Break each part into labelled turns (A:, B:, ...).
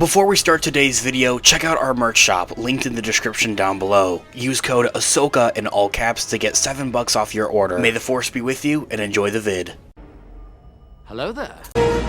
A: Before we start today's video, check out our merch shop, linked in the description down below. Use code Ahsoka in all caps to get $7 off your order. May the Force be with you, and enjoy the vid.
B: Hello there.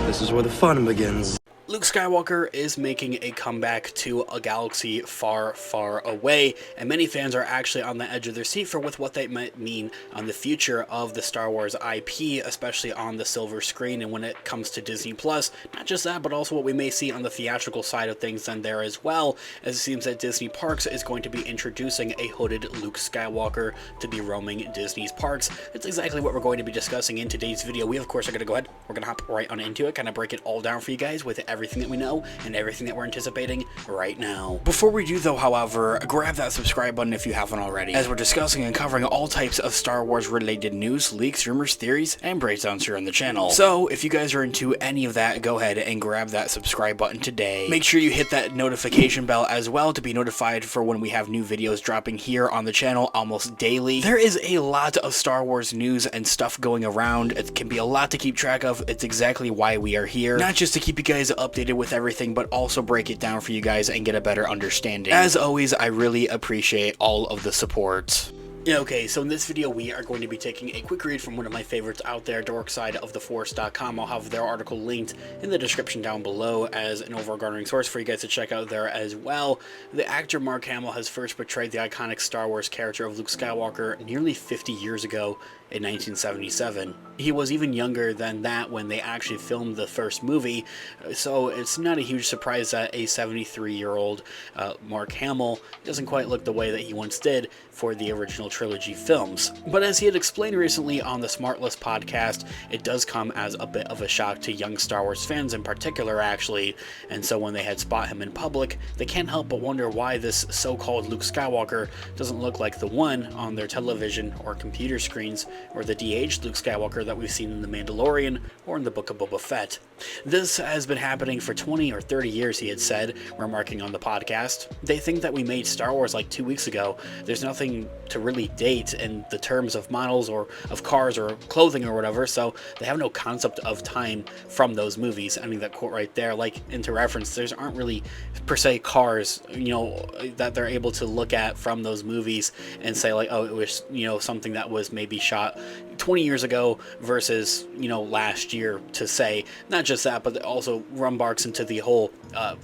C: This is where the fun begins.
A: Luke Skywalker is making a comeback to a galaxy far, far away, and many fans are actually on the edge of their seat for what that might mean on the future of the Star Wars IP, especially on the silver screen and when it comes to Disney+. Not just that, but also what we may see on the theatrical side of things then there as well, as it seems that Disney Parks is going to be introducing a hooded Luke Skywalker to be roaming Disney's parks. That's exactly what we're going to be discussing in today's video. We, of course, are going to go ahead, we're going to hop right on into it, kind of break it all down for you guys with everything that we know and everything that we're anticipating right now. Before we do though, however, grab that subscribe button if you haven't already, as we're discussing and covering all types of Star Wars related news, leaks, rumors, theories, and breakdowns here on the channel. So if you guys are into any of that, go ahead and grab that subscribe button today. Make sure you hit that notification bell as well to be notified for when we have new videos dropping here on the channel almost daily. There is a lot of Star Wars news and stuff going around. It can be a lot to keep track of. It's exactly why we are here, not just to keep you guys updated with everything, but also break it down for you guys and get a better understanding. As always, I really appreciate all of the support. Okay, so in this video we are going to be taking a quick read from one of my favorites out there, dorksideoftheforce.com. I'll have their article linked in the description down below as an overgarnering source for you guys to check out there as well. The actor Mark Hamill has first portrayed the iconic Star Wars character of Luke Skywalker nearly 50 years ago in 1977. He was even younger than that when they actually filmed the first movie, so it's not a huge surprise that a 73-year-old Mark Hamill doesn't quite look the way that he once did for the original trilogy films. But as he had explained recently on the Smartless podcast, it does come as a bit of a shock to young Star Wars fans in particular, actually, and so when they had spot him in public, they can't help but wonder why this so-called Luke Skywalker doesn't look like the one on their television or computer screens, or the de-aged Luke Skywalker that we've seen in The Mandalorian or in the Book of Boba Fett. This has been happening for 20 or 30 years, he had said, remarking on the podcast. They think that we made Star Wars like 2 weeks ago. There's nothing to really date in the terms of models or of cars or clothing or whatever, so they have no concept of time from those movies. I mean, that quote right there, like, into reference, there aren't really per se cars, you know, that they're able to look at from those movies and say like, oh, it was, you know, something that was maybe shot 20 years ago versus, you know, last year, to say. Not just that, but also embarks into the whole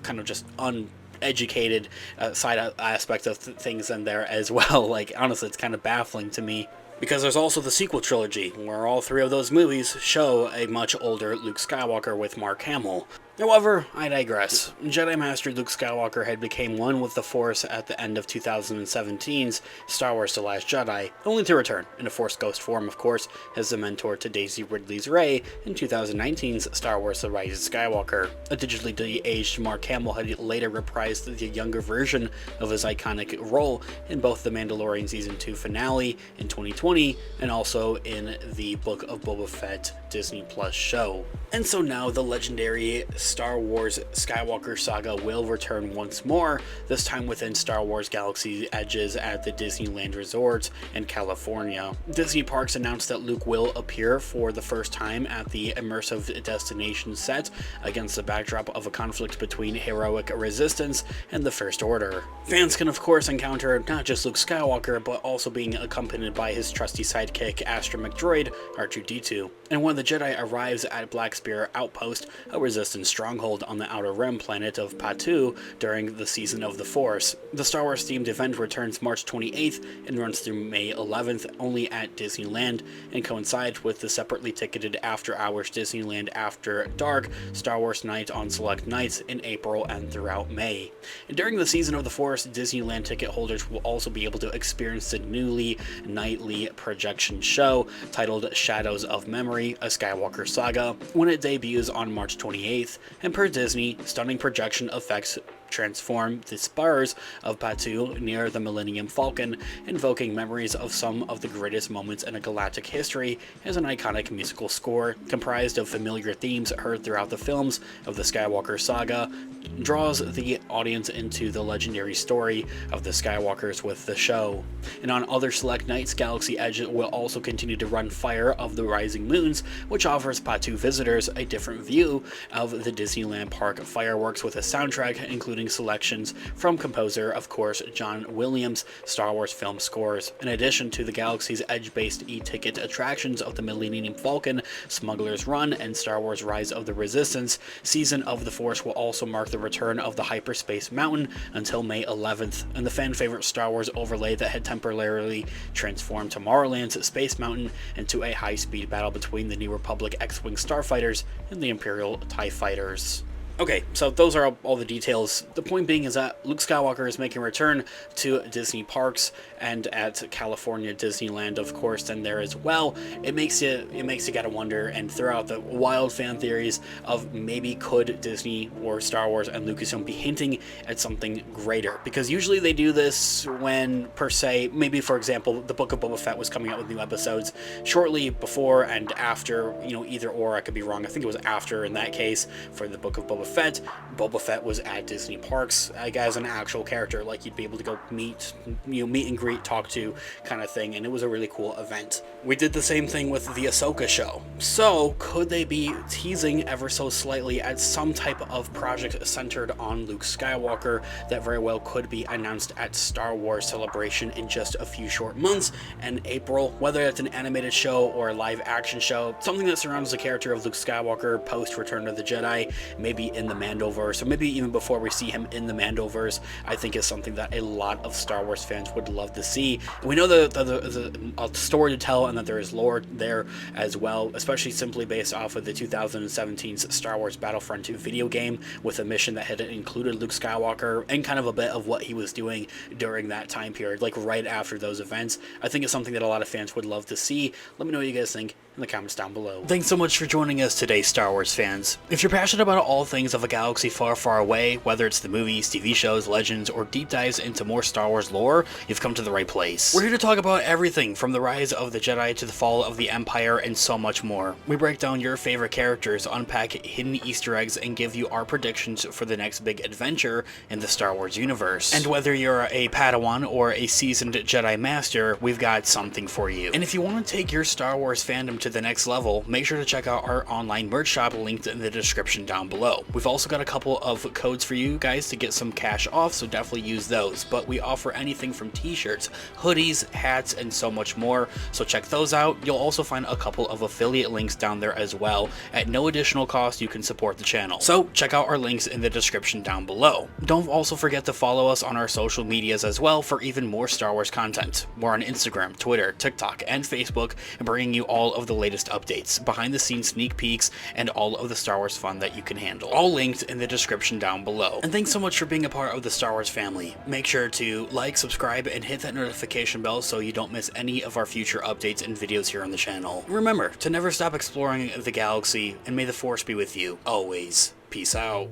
A: kind of just uneducated side aspect of things in there as well. Like, honestly, it's kind of baffling to me, because there's also the sequel trilogy, where all three of those movies show a much older Luke Skywalker with Mark Hamill. However, I digress. Jedi Master Luke Skywalker had become one with the Force at the end of 2017's Star Wars The Last Jedi, only to return, in a Force Ghost form of course, as the mentor to Daisy Ridley's Rey in 2019's Star Wars The Rise of Skywalker. A digitally de-aged Mark Hamill had later reprised the younger version of his iconic role in both the Mandalorian Season 2 finale in 2020, and also in the Book of Boba Fett Disney Plus show. And so now the legendary Star Wars Skywalker saga will return once more, this time within Star Wars Galaxy's Edges at the Disneyland Resort in California. Disney Parks announced that Luke will appear for the first time at the immersive destination set against the backdrop of a conflict between heroic resistance and the First Order. Fans can of course encounter not just Luke Skywalker, but also being accompanied by his trusty sidekick astromech droid R2-D2. And when the Jedi arrives at Black Spear Outpost, a resistance stronghold on the Outer Rim planet of Patu during the Season of the Force. The Star Wars themed event returns March 28th and runs through May 11th only at Disneyland, and coincides with the separately ticketed After Hours Disneyland After Dark Star Wars Night on select nights in April and throughout May. And during the Season of the Force, Disneyland ticket holders will also be able to experience the newly nightly projection show titled Shadows of Memory, a Skywalker Saga, when it debuts on March 28th, and per Disney, stunning projection effects transform the spars of Patu near the Millennium Falcon, invoking memories of some of the greatest moments in a galactic history as an iconic musical score comprised of familiar themes heard throughout the films of the Skywalker saga, draws the audience into the legendary story of the Skywalkers with the show. And on other select nights, Galaxy Edge will also continue to run Fire of the Rising Moons, which offers Batuu visitors a different view of the Disneyland Park fireworks with a soundtrack including selections from composer, of course, John Williams' Star Wars film scores. In addition to the Galaxy's Edge-based e-ticket attractions of the Millennium Falcon, Smuggler's Run, and Star Wars Rise of the Resistance, Season of the Force will also mark the return of the Hyperspace Mountain until May 11th, and the fan-favorite Star Wars overlay that had temporarily transformed Tomorrowland's Space Mountain into a high-speed battle between the New Republic X-Wing starfighters and the Imperial TIE fighters. Okay, so those are all the details. The point being is that Luke Skywalker is making a return to Disney parks and at California Disneyland, of course, and there as well. It makes you gotta wonder and throw out the wild fan theories of maybe could Disney or Star Wars and Lucasfilm be hinting at something greater, because usually they do this when, per se, maybe for example, the Book of Boba Fett was coming out with new episodes shortly before and after, either or. I could be wrong. I think it was after in that case for the Book of Boba Fett. Boba Fett was at Disney parks, as an actual character, like you'd be able to go meet and greet, talk to, kind of thing, and it was a really cool event. We did the same thing with the Ahsoka show. So could they be teasing ever so slightly at some type of project centered on Luke Skywalker that very well could be announced at Star Wars Celebration in just a few short months in April, whether it's an animated show or a live action show, something that surrounds the character of Luke Skywalker post Return of the Jedi, maybe in the Mandoverse, or maybe even before we see him in the Mandoverse, I think is something that a lot of Star Wars fans would love to see. We know that there's a story to tell and that there is lore there as well, especially simply based off of the 2017's Star Wars Battlefront 2 video game, with a mission that had included Luke Skywalker and kind of a bit of what he was doing during that time period, like right after those events. I think it's something that a lot of fans would love to see. Let me know what you guys think in the comments down below. Thanks so much for joining us today, Star Wars fans. If you're passionate about all things of a galaxy far, far away, whether it's the movies, TV shows, legends, or deep dives into more Star Wars lore, you've come to the right place. We're here to talk about everything from the rise of the Jedi to the fall of the Empire and so much more. We break down your favorite characters, unpack hidden Easter eggs, and give you our predictions for the next big adventure in the Star Wars universe. And whether you're a Padawan or a seasoned Jedi Master, we've got something for you. And if you want to take your Star Wars fandom to the next level, make sure to check out our online merch shop linked in the description down below. We've also got a couple of codes for you guys to get some cash off, so definitely use those. But we offer anything from t-shirts, hoodies, hats, and so much more, so check those out. You'll also find a couple of affiliate links down there as well. At no additional cost, you can support the channel. So check out our links in the description down below. Don't also forget to follow us on our social medias as well for even more Star Wars content. We're on Instagram, Twitter, TikTok, and Facebook, and bringing you all of the latest updates, behind the scenes sneak peeks, and all of the Star Wars fun that you can handle. All linked in the description down below. And thanks so much for being a part of the Star Wars family. Make sure to like, subscribe, and hit that notification bell so you don't miss any of our future updates and videos here on the channel. Remember to never stop exploring the galaxy, and may the Force be with you always. Peace out.